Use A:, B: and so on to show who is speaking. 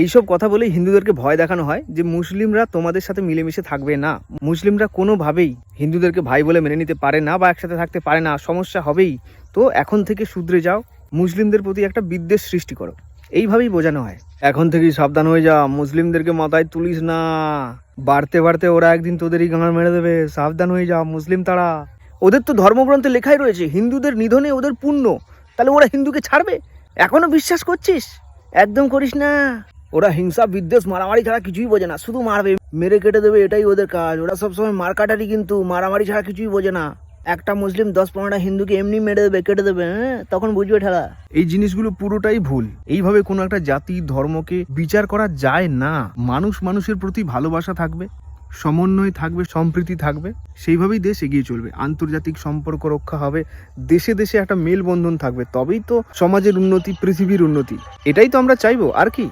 A: এইসব কথা বলেই হিন্দুদেরকে ভয় দেখানো হয় যে মুসলিমরা তোমাদের সাথে মিলেমিশে থাকবে না, মুসলিমরা কোনোভাবেই হিন্দুদেরকে ভাই বলে মেনে নিতে পারে না বা একসাথে থাকতে পারে না, সমস্যা হবেই। তো এখন থেকে শুধরে যাও, মুসলিমদের প্রতি একটা বিদ্বেষ সৃষ্টি করো, এইভাবেই বোঝানো হয়। এখন থেকেই সাবধান হয়ে যা, মুসলিমদেরকে মাথায় তুলিস না, বাড়তে বাড়তে ওরা একদিন তোদেরই গাঁড় মেরে দেবে, সাবধান হয়ে যা মুসলিম তারা। ওদের তো ধর্মগ্রন্থে লেখাই রয়েছে হিন্দুদের নিধনে ওদের পুণ্য, তাহলে ওরা হিন্দুকে ছাড়বে? এখনো বিশ্বাস করছিস? একদম করিস না। ওরা হিংসা বিদ্বেষ মারামারি ছাড়া কিছুই বোঝে না, শুধু মারবে, মেরে কেটে দেবে, এটাই ওদের কাজ। ওরা সবসময় মার কাটারি, কিন্তু মারামারি ছাড়া কিছুই বোঝে না। একটা মুসলিম 10-15টা হিন্দুকে এমনি মেরে দেবে, কেটে দেবে, হ্যাঁ, তখন বুঝবে ঠেলা। এই জিনিসগুলো পুরোটাই ভুল। এইভাবে কোনো একটা জাতি ধর্মকে বিচার করা যায় না। মানুষ মানুষের প্রতি ভালোবাসা থাকবে, সমন্বয় থাকবে, সম্প্রীতি থাকবে, সেইভাবেই দেশ এগিয়ে চলবে, আন্তর্জাতিক সম্পর্ক রক্ষা হবে, দেশে দেশে একটা মেলবন্ধন থাকবে, তবেই তো সমাজের উন্নতি, পৃথিবীর উন্নতি। এটাই তো আমরা চাইবো, আর কি।